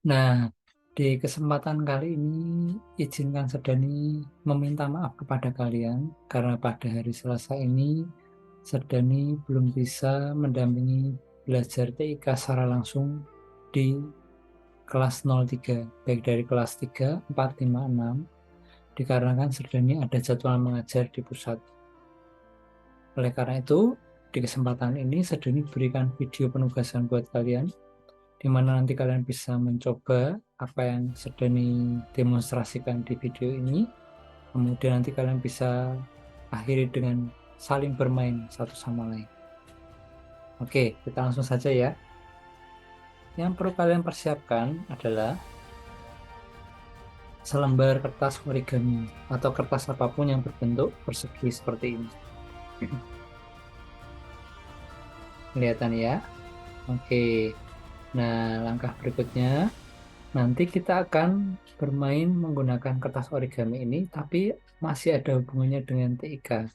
Nah, di kesempatan kali ini izinkan Serdani meminta maaf kepada kalian karena pada hari Selasa ini Serdani belum bisa mendampingi belajar TIK secara langsung di kelas 03, baik dari kelas 3, 4, 5, 6, dikarenakan Serdani ada jadwal mengajar di pusat. Oleh karena itu, di kesempatan ini Serdani berikan video penugasan buat kalian, di mana nanti kalian bisa mencoba apa yang sedang demonstrasikan di video ini. Kemudian nanti kalian bisa akhiri dengan saling bermain satu sama lain. Oke, kita langsung saja ya. Yang perlu kalian persiapkan adalah selembar kertas origami atau kertas apapun yang berbentuk persegi seperti ini. Kelihatan ya? Oke. Nah, langkah berikutnya nanti kita akan bermain menggunakan kertas origami ini, tapi masih ada hubungannya dengan TIK.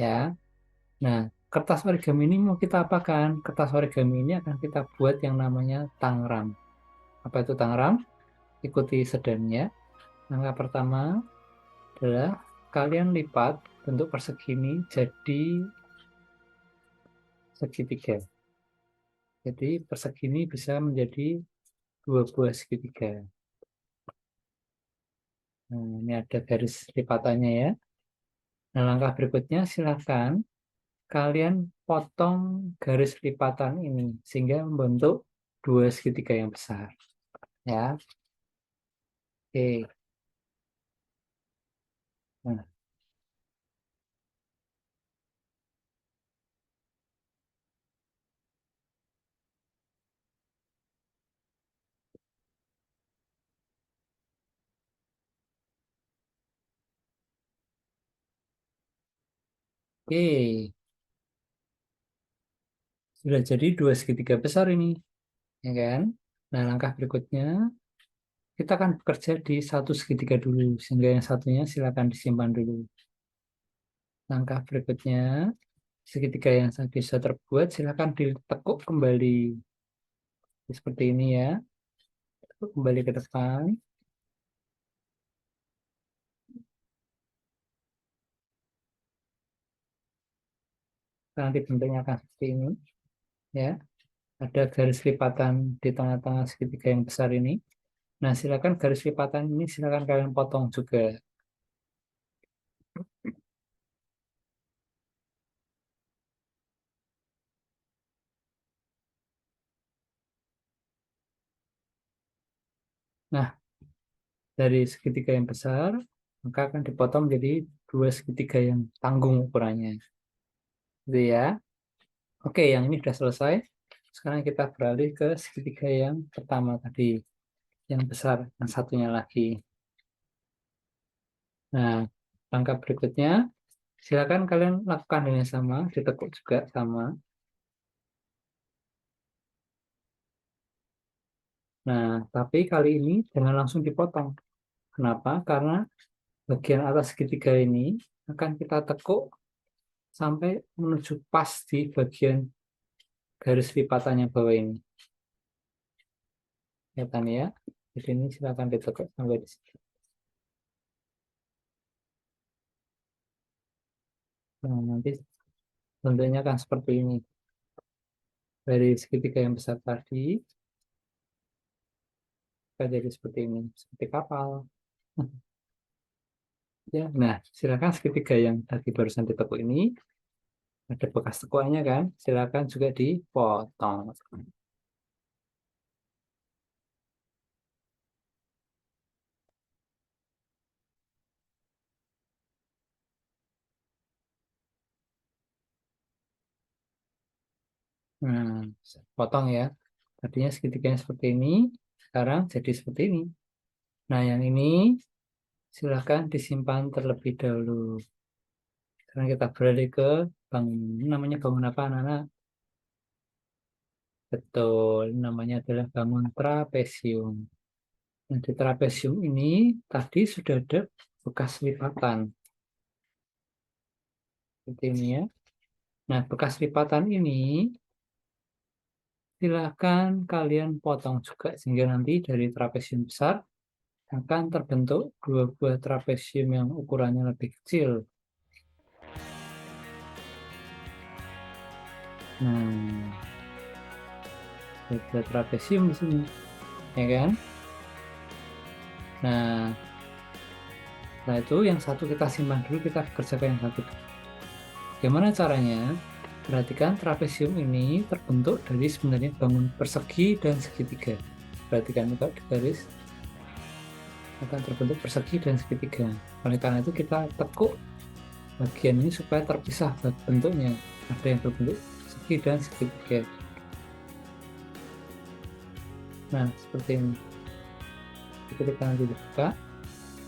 Ya, nah kertas origami ini mau kita apakan? Kertas origami ini akan kita buat yang namanya tangram. Apa itu tangram? Ikuti sedannya. Langkah pertama adalah kalian lipat bentuk persegi ini jadi segitiga. Jadi persegi ini bisa menjadi dua buah segitiga. Nah, ini ada garis lipatannya ya. Nah, langkah berikutnya silakan kalian potong garis lipatan ini sehingga membentuk dua segitiga yang besar. Ya, oke. Nah, oke, sudah jadi dua segitiga besar ini, ya kan? Nah, langkah berikutnya kita akan bekerja di satu segitiga dulu, sehingga yang satunya silakan disimpan dulu. Langkah berikutnya, segitiga yang bisa terbuat silakan ditekuk kembali seperti ini ya, tekuk kembali ke depan. Nanti bentuknya akan seperti ini, ya. Ada garis lipatan di tengah-tengah segitiga yang besar ini. Nah, silakan garis lipatan ini silakan kalian potong juga. Nah, dari segitiga yang besar, maka akan dipotong menjadi dua segitiga yang tanggung ukurannya. Gitu ya. Oke, yang ini sudah selesai. Sekarang kita beralih ke segitiga yang pertama tadi, yang besar, yang satunya lagi. Nah, langkah berikutnya, silakan kalian lakukan hal yang sama, ditekuk juga sama. Nah, tapi kali ini jangan langsung dipotong. Kenapa? Karena bagian atas segitiga ini akan kita tekuk sampai menuju pas di bagian garis lipatannya bawah ini. Kelihatan ya? Jadi ini silakan ditekuk sampai di sini. Nah, nanti bentuknya akan seperti ini. Dari segitiga yang besar tadi, kita jadi seperti ini. Seperti kapal. Ya, nah, silakan segitiga yang tadi barusan ditekuk ini, ada bekas tekuannya kan? Silakan juga dipotong. Nah, potong ya. Tadinya segitiganya seperti ini, sekarang jadi seperti ini. Nah, yang ini silakan disimpan terlebih dahulu. Sekarang kita beralih ke bangun. Namanya bangun apa, anak-anak? Betul, namanya adalah bangun trapesium. Nah, di trapesium ini tadi sudah ada bekas lipatan. Seperti ini ya. Nah, bekas lipatan ini Silahkan kalian potong juga sehingga nanti dari trapesium besar akan terbentuk dua buah trapesium yang ukurannya lebih kecil. Nah, dua buah trapesium di sini, ya kan? Nah, setelah itu yang satu kita simpan dulu, kita kerjakan yang satu. Bagaimana caranya? Perhatikan trapesium ini terbentuk dari sebenarnya bangun persegi dan segitiga. Perhatikan kalau di garis akan terbentuk persegi dan segitiga. Oleh karena itu kita tekuk bagian ini supaya terpisah bentuknya. Ada yang berbentuk persegi dan segitiga. Nah, seperti ini. Kita nanti buka.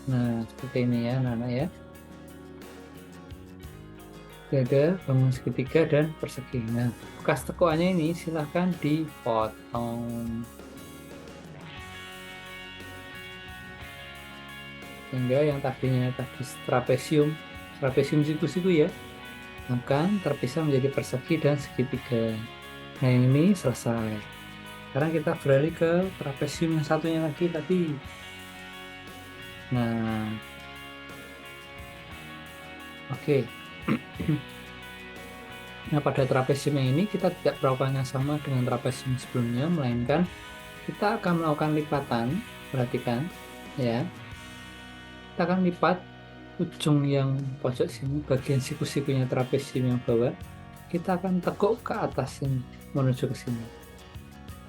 Nah, seperti ini ya, anak-anak ya. Ada bangun segitiga dan persegi. Nah, bekas tekuannya ini silahkan dipotong sehingga yang tadinya tadi trapesium siku-siku ya akan terpisah menjadi persegi dan segitiga. Nah, ini selesai. Sekarang kita beralih ke trapesium yang satunya lagi tadi. Nah, oke. Nah, pada trapesium yang ini kita tidak melakukan yang sama dengan trapesium sebelumnya, melainkan kita akan melakukan lipatan. Perhatikan ya, kita akan lipat ujung yang pojok sini, bagian siku-sikunya trapesium yang bawah, kita akan tekuk ke atas ini menuju ke sini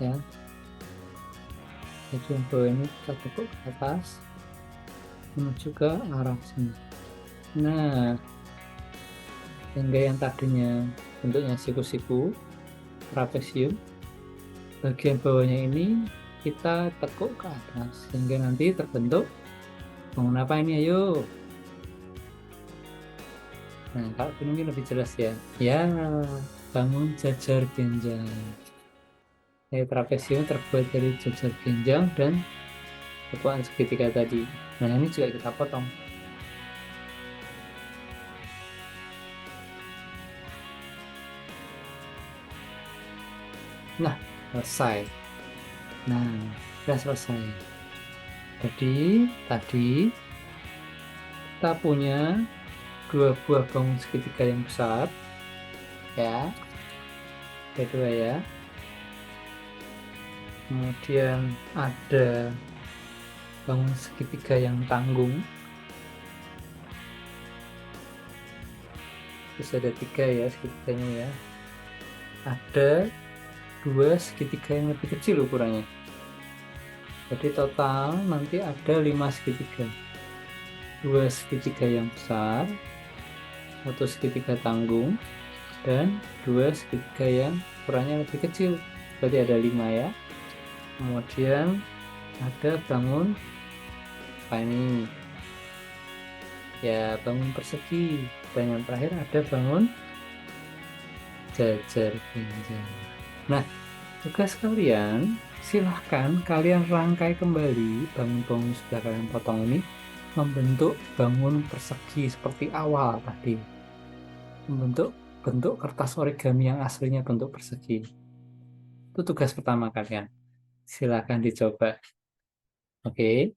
ya. Ujung bawah ini kita tekuk ke atas menuju ke arah sini. Nah, sehingga yang tadinya bentuknya siku-siku trapesium, bagian bawahnya ini kita tekuk ke atas sehingga nanti terbentuk bangun apa ini, ayo. Nah, kalau ini lebih jelas ya. Ya, bangun jajar genjang. Trapesium terbuat dari jajar genjang dan tekuan segitiga tadi. Nah, ini juga kita potong. Nah, selesai. Nah, sudah selesai. Jadi tadi kita punya dua buah bangun segitiga yang besar ya, ada dua ya. Kemudian ada bangun segitiga yang tanggung, terus ada tiga ya segitiganya ya. Ada dua segitiga yang lebih kecil ukurannya, jadi total nanti ada 5 segitiga. Dua segitiga yang besar, satu segitiga tanggung, dan dua segitiga yang ukurannya lebih kecil, berarti ada 5 ya. Kemudian ada bangun apa ini ya, bangun persegi, dan yang terakhir ada bangun jajar genjang. Nah, tugas kalian silahkan kalian rangkai kembali bangun-bangun sudah kalian potong ini membentuk bangun persegi seperti awal tadi, membentuk bentuk kertas origami yang aslinya bentuk persegi. Itu tugas pertama kalian, silahkan dicoba. Oke.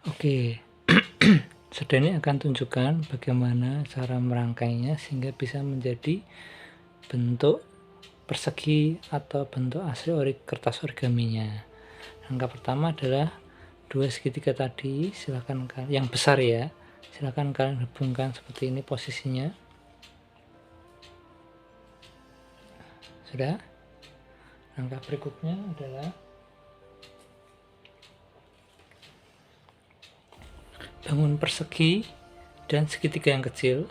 Oke. Sedani akan tunjukkan bagaimana cara merangkainya sehingga bisa menjadi bentuk persegi atau bentuk asli kertas origaminya. Langkah pertama adalah dua segitiga tadi, silakan yang besar ya, silakan kalian hubungkan seperti ini posisinya. Sudah. Langkah berikutnya adalah bangun persegi dan segitiga yang kecil,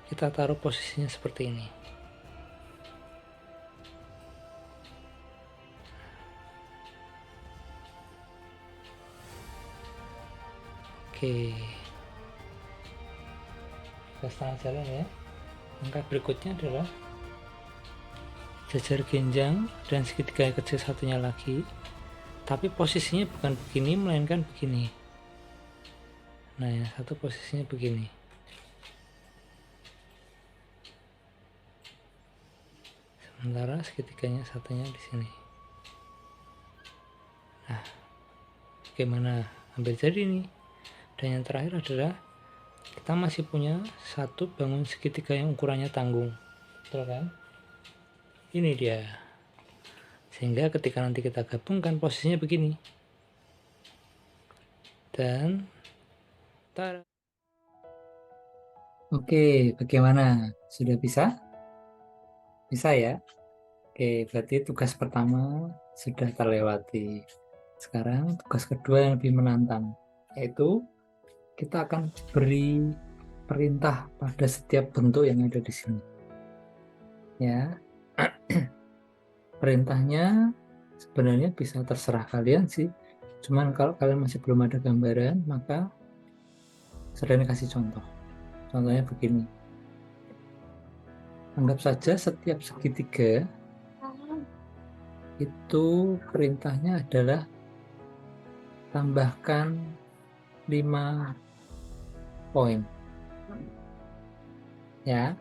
kita taruh posisinya seperti ini. Oke, kita setengah jalan ya. Langkah berikutnya adalah jajar genjang dan segitiga yang kecil satunya lagi, tapi posisinya bukan begini melainkan begini. Nah, yang satu posisinya begini. sementara segitiganya satunya di sini. Nah, bagaimana? Hampir jadi nih. Dan yang terakhir adalah kita masih punya satu bangun segitiga yang ukurannya tanggung, betul kan? Ini dia. Sehingga ketika nanti kita gabungkan posisinya begini. Dan tada. Oke, bagaimana? Sudah bisa? Bisa ya? Oke, berarti tugas pertama sudah terlewati. Sekarang tugas kedua yang lebih menantang, yaitu kita akan beri perintah pada setiap bentuk yang ada di sini. Ya, perintahnya sebenarnya bisa terserah kalian sih. Cuman kalau kalian masih belum ada gambaran, maka saya kasih contoh. Contohnya begini. Anggap saja setiap segitiga itu perintahnya adalah tambahkan 5 poin. Ya.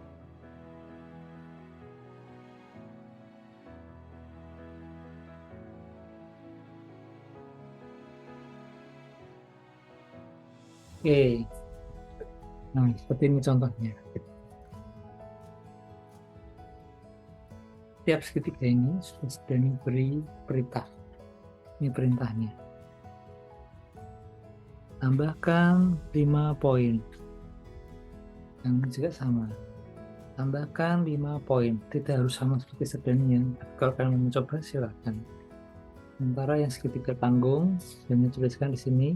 Oke. Nah, seperti ini contohnya. Setiap segitiga ini sudah diberi perintah. Ini perintahnya. Tambahkan 5 poin. Yang juga sama. Tambahkan 5 poin. Tidak harus sama seperti sebelumnya. Kalau kalian mau mencoba, silahkan. Sementara yang segitiga tanggung, sudah dituliskan di sini,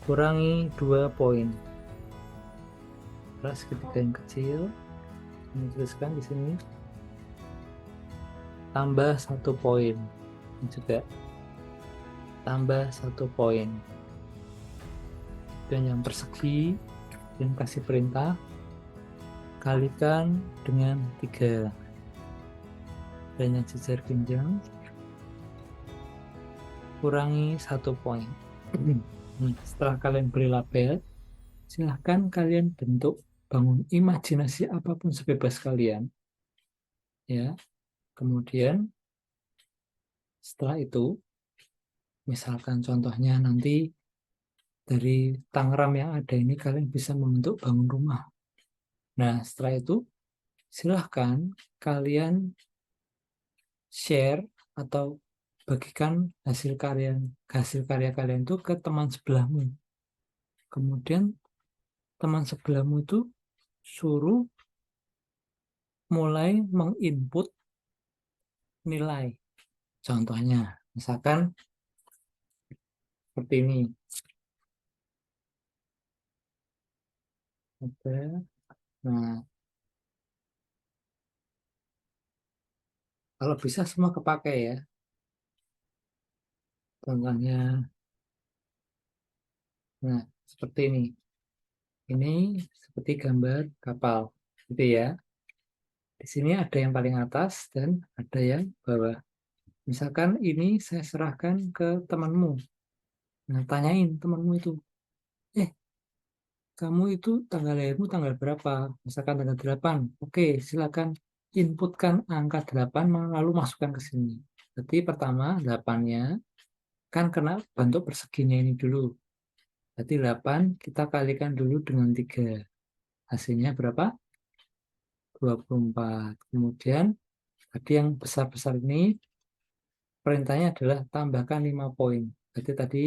kurangi 2 poin. Terus segitiga yang kecil, dituliskan di sini, tambah 1 poin. Ini juga tambah 1 poin. Dan yang persegi yang kasih perintah kalikan dengan 3. Dan yang jejer genjang kurangi 1 poin. Setelah kalian beri label, silahkan kalian bentuk bangun imajinasi apapun sebebas kalian. Ya. Kemudian setelah itu, misalkan contohnya nanti dari Tangram yang ada ini kalian bisa membentuk bangun rumah. Nah, setelah itu silahkan kalian share atau bagikan hasil karya kalian itu ke teman sebelahmu. Kemudian teman sebelahmu itu suruh mulai menginput nilai. Contohnya, misalkan seperti ini. Oke. Nah, kalau bisa semua kepakai ya. Contohnya, nah seperti ini. Ini seperti gambar kapal, gitu ya. Di sini ada yang paling atas dan ada yang bawah. Misalkan ini saya serahkan ke temanmu. Nah, tanyain temanmu itu, kamu itu tanggal lahirmu tanggal berapa? Misalkan tanggal 8. Oke, silakan inputkan angka 8 lalu masukkan ke sini. Berarti pertama 8-nya kan kena bentuk perseginya ini dulu. Berarti 8 kita kalikan dulu dengan 3. Hasilnya berapa? 24. Kemudian tadi yang besar-besar ini perintahnya adalah tambahkan 5 poin. Berarti tadi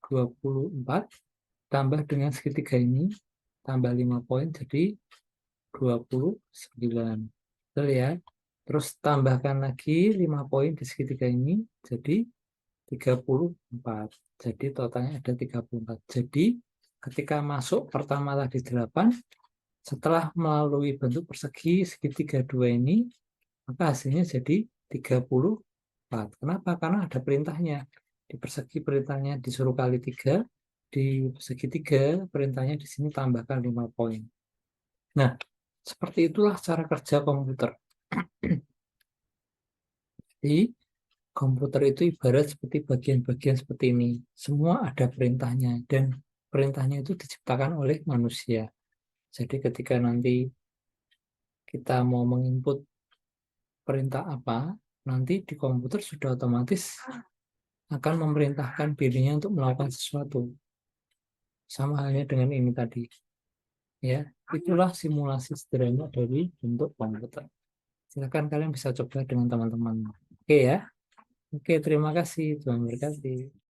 24 tambah dengan segitiga ini tambah 5 poin jadi 29. Betul ya? Terus tambahkan lagi 5 poin di segitiga ini jadi 34. Jadi totalnya ada 34. Jadi ketika masuk pertama tadi 8, setelah melalui bentuk persegi segitiga 2 ini, maka hasilnya jadi 34. Kenapa? Karena ada perintahnya. Di persegi perintahnya disuruh kali 3, di segitiga perintahnya di sini tambahkan 5 poin. Nah, seperti itulah cara kerja komputer. Jadi, komputer itu ibarat seperti bagian-bagian seperti ini. Semua ada perintahnya dan perintahnya itu diciptakan oleh manusia. Jadi ketika nanti kita mau menginput perintah apa, nanti di komputer sudah otomatis akan memerintahkan dirinya untuk melakukan sesuatu. Sama halnya dengan ini tadi. Ya, itulah simulasi sederhana dari bentuk komputer. Silakan kalian bisa coba dengan teman-teman. Oke ya. Oke, terima kasih. Tuhan berkati.